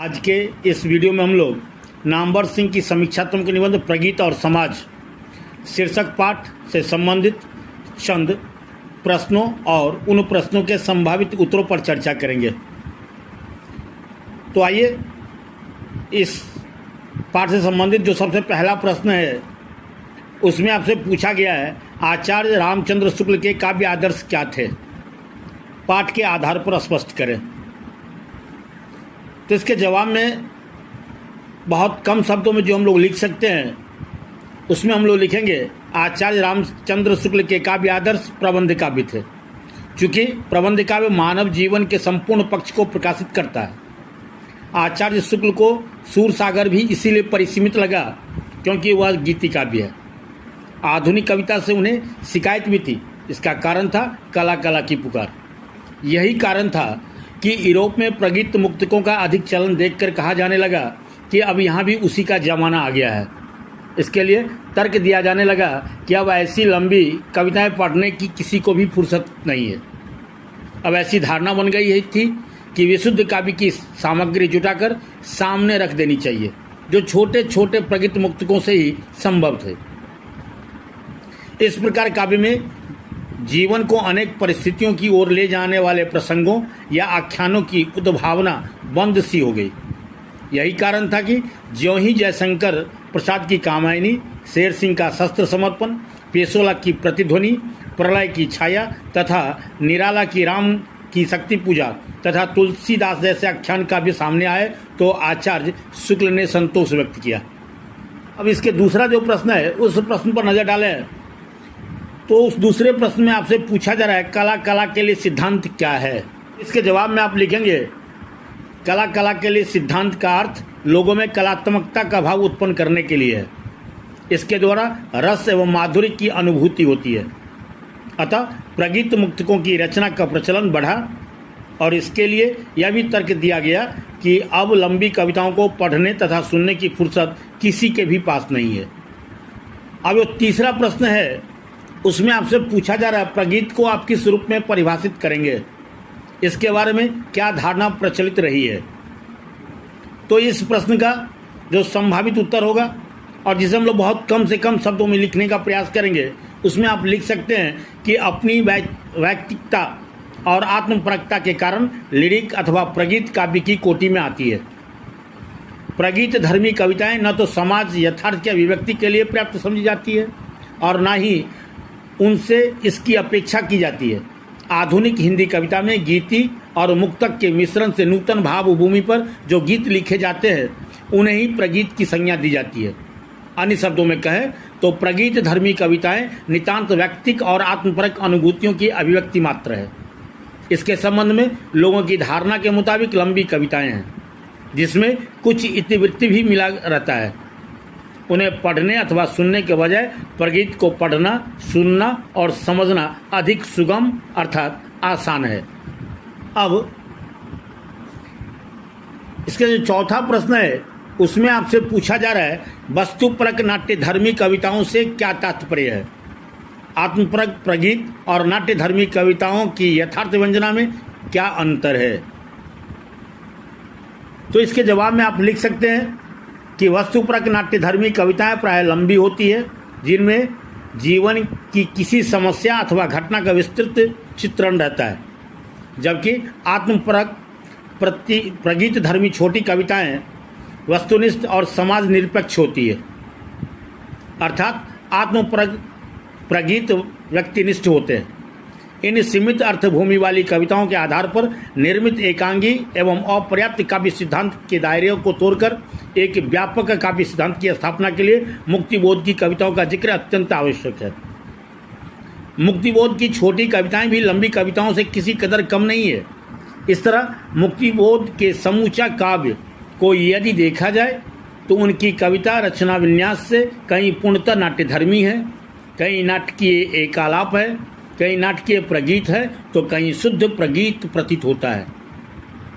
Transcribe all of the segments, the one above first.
आज के इस वीडियो में हम लोग नामवर सिंह की समीक्षात्मक निबंध प्रगीत और समाज शीर्षक पाठ से संबंधित चंद प्रश्नों और उन प्रश्नों के संभावित उत्तरों पर चर्चा करेंगे। तो आइए इस पाठ से संबंधित जो सबसे पहला प्रश्न है उसमें आपसे पूछा गया है, आचार्य रामचंद्र शुक्ल के काव्य आदर्श क्या थे? पाठ के आधार पर स्पष्ट करें। तो इसके जवाब में बहुत कम शब्दों में जो हम लोग लिख सकते हैं उसमें हम लोग लिखेंगे आचार्य रामचंद्र शुक्ल के काव्य आदर्श प्रबंध काव्य थे। चूँकि प्रबंध काव्य मानव जीवन के संपूर्ण पक्ष को प्रकाशित करता है। आचार्य शुक्ल को सूरसागर भी इसीलिए परिसीमित लगा क्योंकि वह गीति काव्य है। आधुनिक कविता से उन्हें शिकायत भी थी। इसका कारण था कला कला की पुकार। यही कारण था कि यूरोप में प्रगीत मुक्तकों का अधिक चलन देखकर कहा जाने लगा कि अब यहाँ भी उसी का जमाना आ गया है। इसके लिए तर्क दिया जाने लगा कि अब ऐसी लंबी कविताएं पढ़ने की किसी को भी फुर्सत नहीं है। अब ऐसी धारणा बन गई थी कि विशुद्ध काव्य की सामग्री जुटाकर सामने रख देनी चाहिए, जो छोटे छोटे प्रगीत मुक्तकों से ही संभव थे। इस प्रकार काव्य में जीवन को अनेक परिस्थितियों की ओर ले जाने वाले प्रसंगों या आख्यानों की उद्भावना बंद सी हो गई। यही कारण था कि ज्यों ही जयशंकर प्रसाद की कामायनी, शेर सिंह का शस्त्र समर्पण, पेशोला की प्रतिध्वनि, प्रलय की छाया तथा निराला की राम की शक्ति पूजा तथा तुलसीदास जैसे आख्यान काव्य सामने आए तो आचार्य शुक्ल ने संतोष व्यक्त किया। अब इसके दूसरा जो प्रश्न है उस प्रश्न पर नजर डालें तो उस दूसरे प्रश्न में आपसे पूछा जा रहा है कला कला के लिए सिद्धांत क्या है? इसके जवाब में आप लिखेंगे कला कला के लिए सिद्धांत का अर्थ लोगों में कलात्मकता का भाव उत्पन्न करने के लिए है। इसके द्वारा रस एवं माधुर्य की अनुभूति होती है। अतः प्रगीत मुक्तकों की रचना का प्रचलन बढ़ा और इसके लिए यह भी तर्क दिया गया कि अब लंबी कविताओं को पढ़ने तथा सुनने की फुर्सत किसी के भी पास नहीं है। अब जो तीसरा प्रश्न है उसमें आपसे पूछा जा रहा है प्रगीत को आप किस रूप में परिभाषित करेंगे? इसके बारे में क्या धारणा प्रचलित रही है? तो इस प्रश्न का जो संभावित उत्तर होगा और जिसे हम लोग बहुत कम से कम शब्दों में लिखने का प्रयास करेंगे उसमें आप लिख सकते हैं कि अपनी वैयक्तिकता और आत्मपरकता के कारण लिरिक अथवा प्रगीत काव्य की कोटि में आती है। प्रगीत धर्मी कविताएं न तो समाज यथार्थ की अभिव्यक्ति के लिए पर्याप्त समझी जाती है और न ही उनसे इसकी अपेक्षा की जाती है। आधुनिक हिंदी कविता में गीति और मुक्तक के मिश्रण से नूतन भाव भूमि पर जो गीत लिखे जाते हैं उन्हें ही प्रगीत की संज्ञा दी जाती है। अन्य शब्दों में कहें तो प्रगीत धर्मी कविताएं नितांत व्यक्तिक और आत्मपरक अनुभूतियों की अभिव्यक्ति मात्र है। इसके संबंध में लोगों की धारणा के मुताबिक लंबी कविताएं हैं जिसमें कुछ इतिवृत्ति भी मिला रहता है। उन्हें पढ़ने अथवा सुनने के बजाय प्रगीत को पढ़ना, सुनना और समझना अधिक सुगम अर्थात आसान है। अब इसका जो चौथा प्रश्न है उसमें आपसे पूछा जा रहा है वस्तुपरक नाट्य धर्मी कविताओं से क्या तात्पर्य है? आत्मपरक प्रगीत और नाट्य धर्मी कविताओं की यथार्थ व्यंजना में क्या अंतर है? तो इसके जवाब में आप लिख सकते हैं कि वस्तुपरक नाट्य धर्मी कविताएं प्राय लंबी होती है जिनमें जीवन की किसी समस्या अथवा घटना का विस्तृत चित्रण रहता है, जबकि आत्मपरक प्रगीत धर्मी छोटी कविताएं वस्तुनिष्ठ और समाज निरपेक्ष होती है। अर्थात आत्मपरक प्रगीत व्यक्तिनिष्ठ होते हैं। इन सीमित अर्थभूमि वाली कविताओं के आधार पर निर्मित एकांगी एवं अपर्याप्त काव्य सिद्धांत के दायरे को तोड़कर एक व्यापक काव्य सिद्धांत की स्थापना के लिए मुक्तिबोध की कविताओं का जिक्र अत्यंत आवश्यक है। मुक्तिबोध की छोटी कविताएं भी लंबी कविताओं से किसी कदर कम नहीं है। इस तरह मुक्तिबोध के समूचा काव्य को यदि देखा जाए तो उनकी कविता रचना विन्यास से कहीं पूर्णतः नाट्यधर्मी है, कहीं नाटकीय एकालाप है, कहीं नाटकीय प्रगीत है तो कहीं शुद्ध प्रगीत प्रतीत होता है।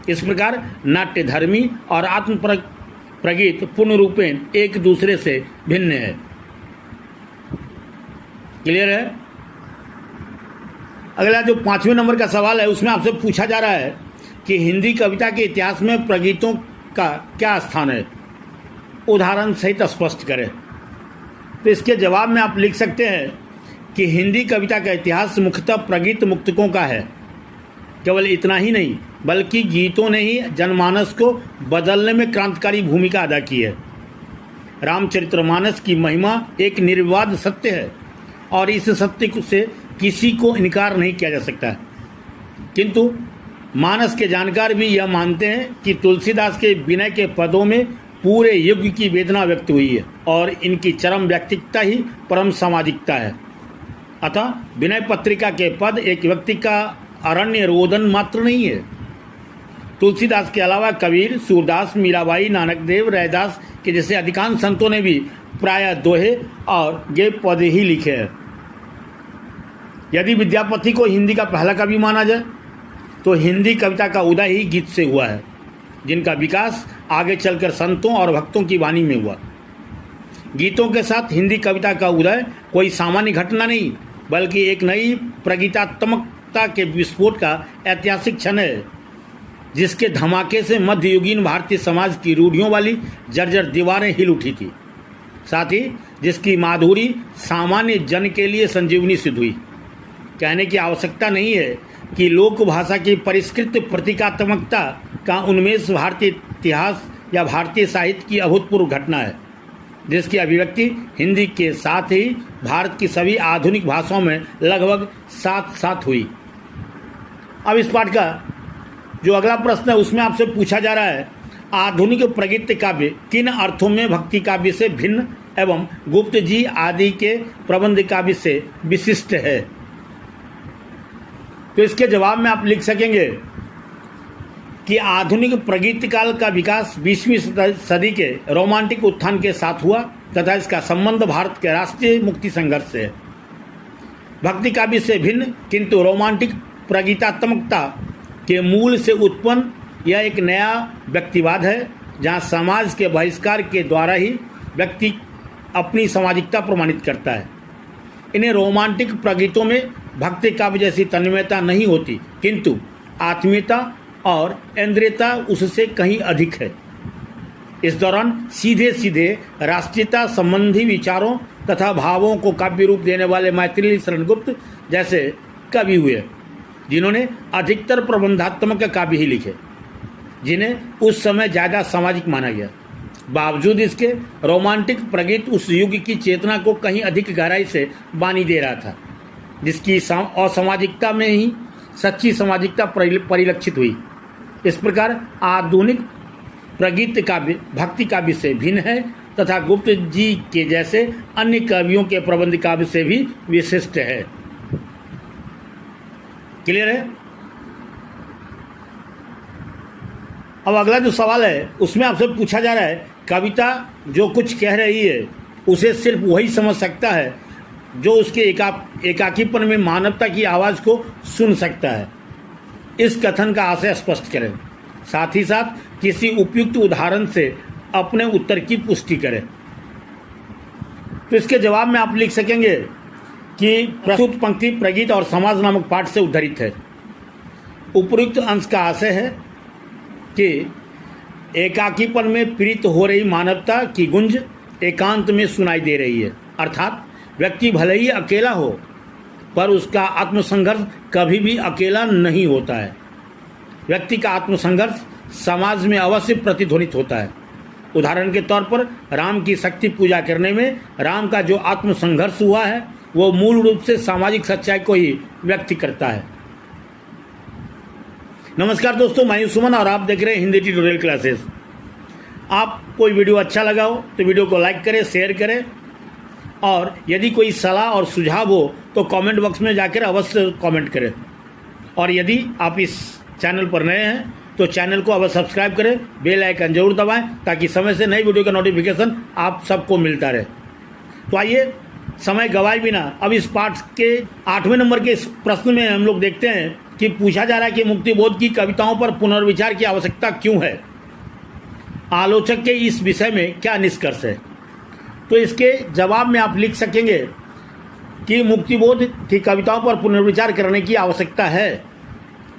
इस प्रकार नाट्यधर्मी और आत्मपरक प्रगीत पूर्ण रूपेण एक दूसरे से भिन्न है। क्लियर है? अगला जो 5वें नंबर का सवाल है उसमें आपसे पूछा जा रहा है कि हिंदी कविता के इतिहास में प्रगीतों का क्या स्थान है, उदाहरण सहित स्पष्ट करें। तो इसके जवाब में आप लिख सकते हैं कि हिंदी कविता का इतिहास मुख्यतः प्रगीत मुक्तकों का है। केवल इतना ही नहीं, बल्कि गीतों ने ही जनमानस को बदलने में क्रांतिकारी भूमिका अदा की है। रामचरितमानस की महिमा एक निर्विवाद सत्य है और इस सत्य से किसी को इनकार नहीं किया जा सकता है। किंतु मानस के जानकार भी यह मानते हैं कि तुलसीदास के विनय के पदों में पूरे युग की वेदना व्यक्त हुई है और इनकी चरम व्यक्तिकता ही परम सामाजिकता है। अतः विनय पत्रिका के पद एक व्यक्ति का अरण्य रोदन मात्र नहीं है। तुलसीदास के अलावा कबीर, सूरदास, मीराबाई, नानक देव, रैदास के जैसे अधिकांश संतों ने भी प्रायः दोहे और गेय पद ही लिखे हैं। यदि विद्यापति को हिंदी का पहला कवि माना जाए तो हिंदी कविता का उदय ही गीत से हुआ है, जिनका विकास आगे चलकर संतों और भक्तों की वाणी में हुआ। गीतों के साथ हिंदी कविता का उदय कोई सामान्य घटना नहीं, बल्कि एक नई प्रगीतात्मकता के विस्फोट का ऐतिहासिक क्षण है, जिसके धमाके से मध्ययुगीन भारतीय समाज की रूढ़ियों वाली जर्जर दीवारें हिल उठी थी, साथ ही जिसकी माधुरी सामान्य जन के लिए संजीवनी सिद्ध हुई। कहने की आवश्यकता नहीं है कि लोक भाषा की परिष्कृत प्रतीकात्मकता का उन्मेष भारतीय इतिहास या भारतीय साहित्य की अभूतपूर्व घटना है, जिसकी अभिव्यक्ति हिंदी के साथ ही भारत की सभी आधुनिक भाषाओं में लगभग साथ साथ हुई। अब इस पाठ का जो अगला प्रश्न है उसमें आपसे पूछा जा रहा है, आधुनिक प्रगीत काव्य किन अर्थों में भक्ति काव्य से भिन्न एवं गुप्त जी आदि के प्रबंध काव्य से विशिष्ट है। तो इसके जवाब में आप लिख सकेंगे कि आधुनिक प्रगीत काल का विकास 20वीं सदी के रोमांटिक उत्थान के साथ हुआ तथा इसका संबंध भारत के राष्ट्रीय मुक्ति संघर्ष से है। भक्ति काव्य से भिन्न किंतु रोमांटिक प्रगीतात्मकता के मूल से उत्पन्न यह एक नया व्यक्तिवाद है, जहां समाज के बहिष्कार के द्वारा ही व्यक्ति अपनी सामाजिकता प्रमाणित करता है। इन्हें रोमांटिक प्रगीतों में भक्ति काव्य जैसी तन्मयता नहीं होती, किंतु आत्मीयता और इंद्रियता उससे कहीं अधिक है। इस दौरान सीधे सीधे राष्ट्रीयता संबंधी विचारों तथा भावों को काव्य रूप देने वाले मैथिली शरणगुप्त जैसे कवि हुए, जिन्होंने अधिकतर प्रबंधात्मक काव्य ही लिखे, जिन्हें उस समय ज़्यादा सामाजिक माना गया। बावजूद इसके रोमांटिक प्रगीत उस युग की चेतना को कहीं अधिक गहराई से बानी दे रहा था, जिसकी असामाजिकता में ही सच्ची सामाजिकता परिलक्षित हुई। इस प्रकार आधुनिक प्रगीत काव्य भक्ति काव्य से भिन्न है तथा गुप्त जी के जैसे अन्य कवियों के प्रबंध काव्य से भी विशिष्ट है। क्लियर है? अब अगला जो सवाल है उसमें आपसे पूछा जा रहा है, कविता जो कुछ कह रही है उसे सिर्फ वही समझ सकता है जो उसके एकाकीपन में मानवता की आवाज़ को सुन सकता है। इस कथन का आशय स्पष्ट करें, साथ ही साथ किसी उपयुक्त उदाहरण से अपने उत्तर की पुष्टि करें। तो इसके जवाब में आप लिख सकेंगे कि प्रस्तुत पंक्ति प्रगीत और समाज नामक पाठ से उद्धृत है। उपयुक्त अंश का आशय है कि एकाकीपन में पीड़ित हो रही मानवता की गुंज एकांत में सुनाई दे रही है, अर्थात व्यक्ति भले ही अकेला हो पर उसका आत्मसंघर्ष कभी भी अकेला नहीं होता है। व्यक्ति का आत्मसंघर्ष समाज में अवश्य प्रतिध्वनित होता है। उदाहरण के तौर पर राम की शक्ति पूजा करने में राम का जो आत्मसंघर्ष हुआ है वो मूल रूप से सामाजिक सच्चाई को ही व्यक्त करता है। नमस्कार दोस्तों, मैं हूं सुमन और आप देख रहे हैं हिंदी ट्यूटोरियल क्लासेस। आप कोई वीडियो अच्छा लगा हो तो वीडियो को लाइक करें, शेयर करें और यदि कोई सलाह और सुझाव हो तो कमेंट बॉक्स में जाकर अवश्य कमेंट करें। और यदि आप इस चैनल पर नए हैं तो चैनल को अवश्य सब्सक्राइब करें, बेल आइकन जरूर दबाएं ताकि समय से नई वीडियो का नोटिफिकेशन आप सबको मिलता रहे। तो आइए समय गवाए बिना अब इस पाठ के 8वें नंबर के इस प्रश्न में हम लोग देखते हैं कि पूछा जा रहा है कि मुक्तिबोध की कविताओं पर पुनर्विचार की आवश्यकता क्यों है। आलोचक के इस विषय में क्या निष्कर्ष है। तो इसके जवाब में आप लिख सकेंगे कि मुक्तिबोध की कविताओं पर पुनर्विचार करने की आवश्यकता है।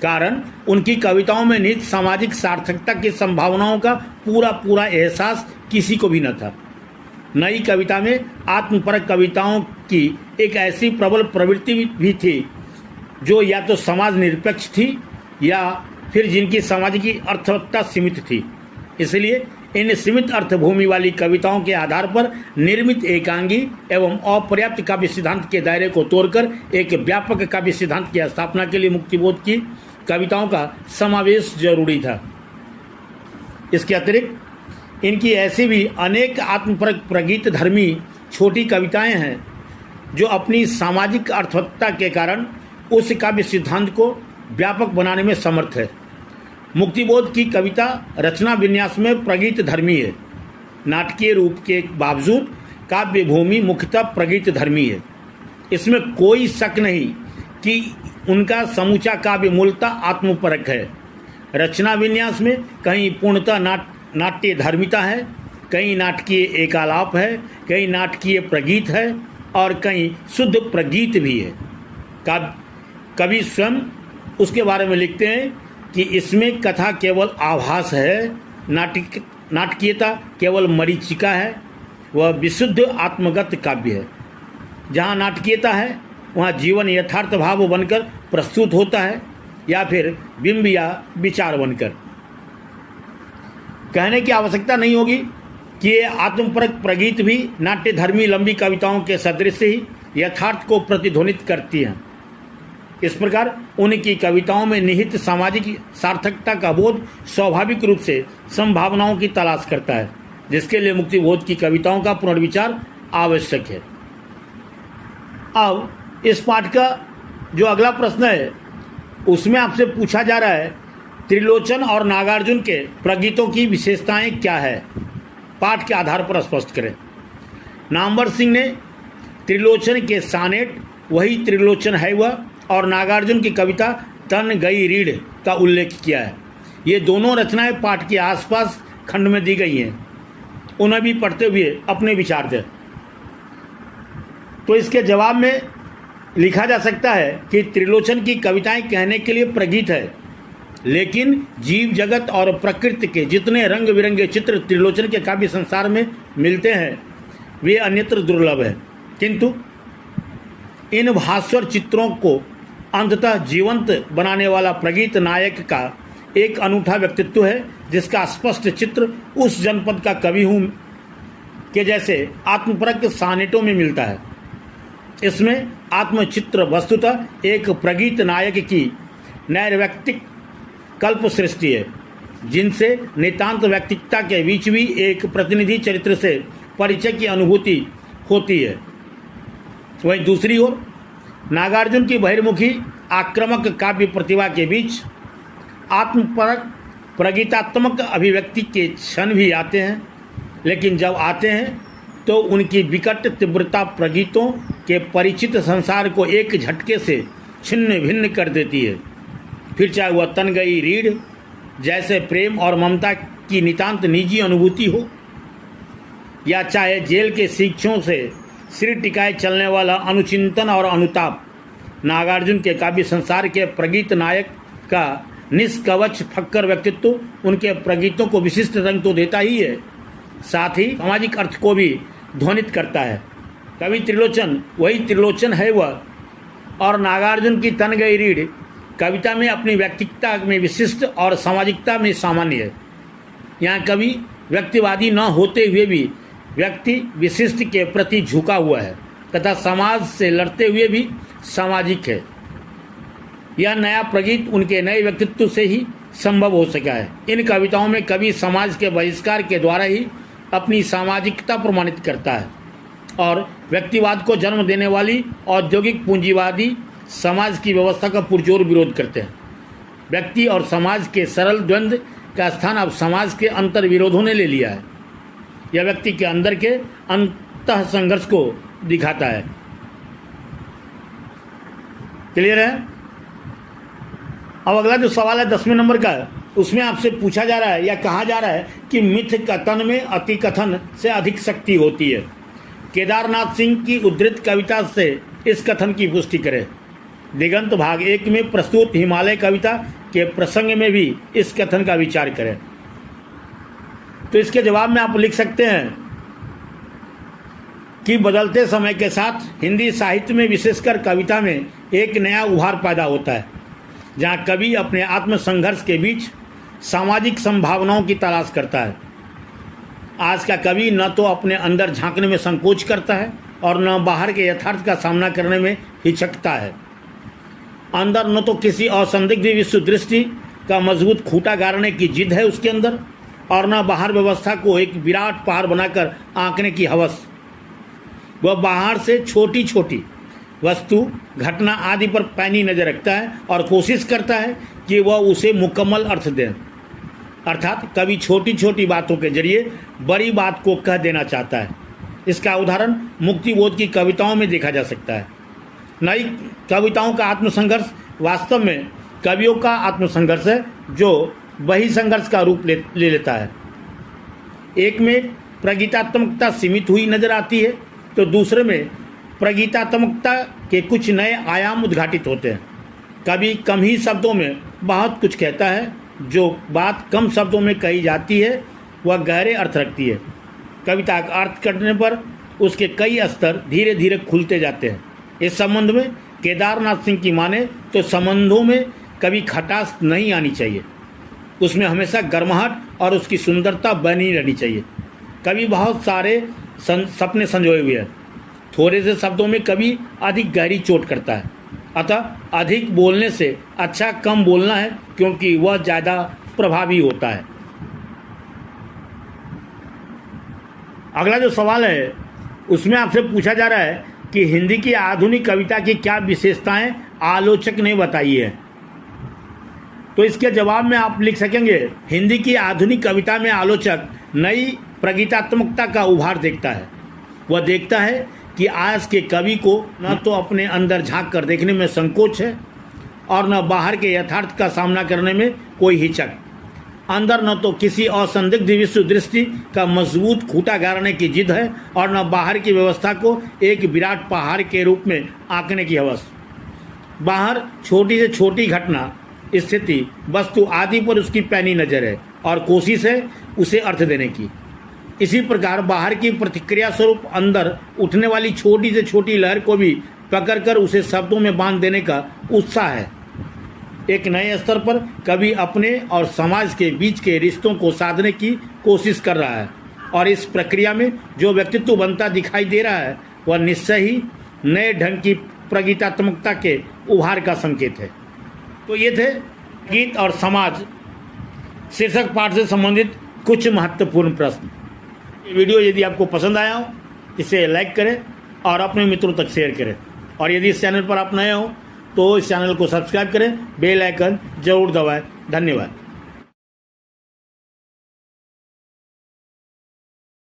कारण उनकी कविताओं में निहित सामाजिक सार्थकता की संभावनाओं का पूरा एहसास किसी को भी न था। नई कविता में आत्मपरक कविताओं की एक ऐसी प्रबल प्रवृत्ति भी थी जो या तो समाज निरपेक्ष थी या फिर जिनकी सामाजिक अर्थवत्ता सीमित थी। इसलिए इन सीमित अर्थभूमि वाली कविताओं के आधार पर निर्मित एकांगी एवं अपर्याप्त काव्य सिद्धांत के दायरे को तोड़कर एक व्यापक काव्य सिद्धांत की स्थापना के लिए मुक्तिबोध की कविताओं का समावेश जरूरी था। इसके अतिरिक्त इनकी ऐसी भी अनेक आत्मपरक प्रगीत धर्मी छोटी कविताएं हैं जो अपनी सामाजिक अर्थवत्ता के कारण उस काव्य सिद्धांत को व्यापक बनाने में समर्थ है। मुक्तिबोध की कविता रचना विन्यास में प्रगीत धर्मी है। नाटकीय रूप के बावजूद काव्य भूमि मुख्यतः प्रगीत धर्मी है। इसमें कोई शक नहीं कि उनका समूचा काव्य मूलतः आत्मपरक है। रचना विन्यास में कहीं पूर्णतः नाट्य धर्मिता है, कहीं नाटकीय एकालाप है, कहीं नाटकीय प्रगीत है और कहीं शुद्ध प्रगीत भी है। कवि स्वयं उसके बारे में लिखते हैं कि इसमें कथा केवल आभास है, नाटकीयता केवल मरीचिका है, वह विशुद्ध आत्मगत काव्य है। जहाँ नाटकीयता है वहाँ जीवन यथार्थ भाव बनकर प्रस्तुत होता है या फिर बिंब या विचार बनकर। कहने की आवश्यकता नहीं होगी कि ये आत्मपरक प्रगीत भी नाट्य धर्मी लंबी कविताओं के सदृश ही यथार्थ को प्रतिध्वनित करती हैं। इस प्रकार उनकी कविताओं में निहित सामाजिक सार्थकता का बोध स्वाभाविक रूप से संभावनाओं की तलाश करता है, जिसके लिए मुक्तिबोध की कविताओं का पुनर्विचार आवश्यक है। अब इस पाठ का जो अगला प्रश्न है उसमें आपसे पूछा जा रहा है त्रिलोचन और नागार्जुन के प्रगीतों की विशेषताएं क्या है, पाठ के आधार पर स्पष्ट करें। नामवर सिंह ने त्रिलोचन के सानेट वही त्रिलोचन है वह और नागार्जुन की कविता तन गई रीढ़ का उल्लेख किया है। ये दोनों रचनाएं पाठ के आसपास खंड में दी गई हैं, उन्हें भी पढ़ते हुए अपने विचार दें। तो इसके जवाब में लिखा जा सकता है कि त्रिलोचन की कविताएं कहने के लिए प्रगीत है, लेकिन जीव जगत और प्रकृति के जितने रंग बिरंगे चित्र त्रिलोचन के काव्य संसार में मिलते हैं वे अन्यत्र दुर्लभ है। किंतु इन भास्वर चित्रों को अंततः जीवंत बनाने वाला प्रगीत नायक का एक अनूठा व्यक्तित्व है, जिसका स्पष्ट चित्र उस जनपद का कवि हूँ के जैसे आत्मपरक सानेटों में मिलता है। इसमें आत्मचित्र वस्तुतः एक प्रगीत नायक की नैर्व्यक्तिक कल्प सृष्टि है, जिनसे नितांत व्यक्तिकता के बीच भी एक प्रतिनिधि चरित्र से परिचय की अनुभूति होती है। वहीं दूसरी ओर नागार्जुन की बहिर्मुखी आक्रामक काव्य प्रतिभा के बीच आत्मपरक प्रगीतात्मक अभिव्यक्ति के क्षण भी आते हैं, लेकिन जब आते हैं तो उनकी विकट तीव्रता प्रगीतों के परिचित संसार को एक झटके से छिन्न भिन्न कर देती है। फिर चाहे वह तन गई रीढ़ जैसे प्रेम और ममता की नितांत निजी अनुभूति हो, या चाहे जेल के शिक्षों से सिर टिकाए चलने वाला अनुचिंतन और अनुताप, नागार्जुन के काव्य संसार के प्रगीत नायक का निष्कवच फक्कर व्यक्तित्व उनके प्रगीतों को विशिष्ट रंग तो देता ही है, साथ ही सामाजिक अर्थ को भी ध्वनित करता है। कवि त्रिलोचन वही त्रिलोचन है वह, और नागार्जुन की तन गई रीढ़ कविता में अपनी व्यक्तिकता में विशिष्ट और सामाजिकता में सामान्य है। यहाँ कवि व्यक्तिवादी न होते हुए भी व्यक्ति विशिष्ट के प्रति झुका हुआ है तथा समाज से लड़ते हुए भी सामाजिक है। यह नया प्रगीत उनके नए व्यक्तित्व से ही संभव हो सका है। इन कविताओं में कवि समाज के बहिष्कार के द्वारा ही अपनी सामाजिकता प्रमाणित करता है और व्यक्तिवाद को जन्म देने वाली औद्योगिक पूंजीवादी समाज की व्यवस्था का पुरजोर विरोध करते हैं। व्यक्ति और समाज के सरल द्वंद्व का स्थान अब समाज के अंतर विरोधों ने ले लिया है। यह व्यक्ति के अंदर के अंतः संघर्ष को दिखाता है। क्लियर है? अब अगला जो सवाल है 10वें नंबर का, उसमें आपसे पूछा जा रहा है या कहा जा रहा है कि मिथ कथन में अति कथन से अधिक शक्ति होती है। केदारनाथ सिंह की उद्धृत कविता से इस कथन की पुष्टि करें। दिगंत भाग 1 में प्रस्तुत हिमालय कविता के प्रसंग में भी इस कथन का विचार करें। तो इसके जवाब में आप लिख सकते हैं कि बदलते समय के साथ हिंदी साहित्य में विशेषकर कविता में एक नया उभार पैदा होता है, जहां कवि अपने आत्मसंघर्ष के बीच सामाजिक संभावनाओं की तलाश करता है। आज का कवि न तो अपने अंदर झांकने में संकोच करता है और न बाहर के यथार्थ का सामना करने में हिचकता है। अंदर न तो किसी असंदिग्ध विश्व दृष्टि का मजबूत खूंटा गाड़ने की जिद है उसके अंदर, और न बाहर व्यवस्था को एक विराट पहाड़ बनाकर आंकने की हवस। वह बाहर से छोटी छोटी वस्तु, घटना आदि पर पैनी नजर रखता है और कोशिश करता है कि वह उसे मुकम्मल अर्थ दे। अर्थात कवि छोटी छोटी बातों के जरिए बड़ी बात को कह देना चाहता है। इसका उदाहरण मुक्तिबोध की कविताओं में देखा जा सकता है। नई कविताओं का आत्मसंघर्ष वास्तव में कवियों का आत्मसंघर्ष है, जो वही संघर्ष का रूप ले लेता है। एक में प्रगीतात्मकता सीमित हुई नजर आती है, तो दूसरे में प्रगीतात्मकता के कुछ नए आयाम उद्घाटित होते हैं। कवि कम ही शब्दों में बहुत कुछ कहता है। जो बात कम शब्दों में कही जाती है वह गहरे अर्थ रखती है। कविता का अर्थ करने पर उसके कई स्तर धीरे धीरे खुलते जाते हैं। इस संबंध में केदारनाथ सिंह की माने तो संबंधों में कभी खटास नहीं आनी चाहिए, उसमें हमेशा गर्माहट और उसकी सुंदरता बनी रहनी चाहिए। कवि बहुत सारे सपने संजोए हुए हैं। थोड़े से शब्दों में कवि अधिक गहरी चोट करता है। अतः अधिक बोलने से अच्छा कम बोलना है, क्योंकि वह ज़्यादा प्रभावी होता है। अगला जो सवाल है उसमें आपसे पूछा जा रहा है कि हिंदी की आधुनिक कविता की क्या विशेषताएं आलोचक ने बताई है। तो इसके जवाब में आप लिख सकेंगे, हिंदी की आधुनिक कविता में आलोचक नई प्रगीतात्मकता का उभार देखता है। वह देखता है कि आज के कवि को न तो अपने अंदर झांक कर देखने में संकोच है और न बाहर के यथार्थ का सामना करने में कोई हिचक। अंदर न तो किसी असंदिग्ध विश्व दृष्टि का मजबूत खूंटा गाड़ने की जिद है और न बाहर की व्यवस्था को एक विराट पहाड़ के रूप में आंकने की हवस। बाहर छोटी से छोटी घटना, स्थिति, वस्तु आदि पर उसकी पैनी नजर है और कोशिश है उसे अर्थ देने की। इसी प्रकार बाहर की प्रतिक्रिया स्वरूप अंदर उठने वाली छोटी से छोटी लहर को भी पकड़कर उसे शब्दों में बांध देने का उत्साह है। एक नए स्तर पर कवि अपने और समाज के बीच के रिश्तों को साधने की कोशिश कर रहा है, और इस प्रक्रिया में जो व्यक्तित्व बनता दिखाई दे रहा है वह निश्चय ही नए ढंग की प्रगीतात्मकता के उभार का संकेत है। तो ये थे गीत और समाज शीर्षक पाठ से संबंधित कुछ महत्वपूर्ण प्रश्न। ये वीडियो यदि आपको पसंद आया हो इसे लाइक करें और अपने मित्रों तक शेयर करें, और यदि इस चैनल पर आप नए हो तो इस चैनल को सब्सक्राइब करें, बेल आइकन जरूर दबाएं। धन्यवाद।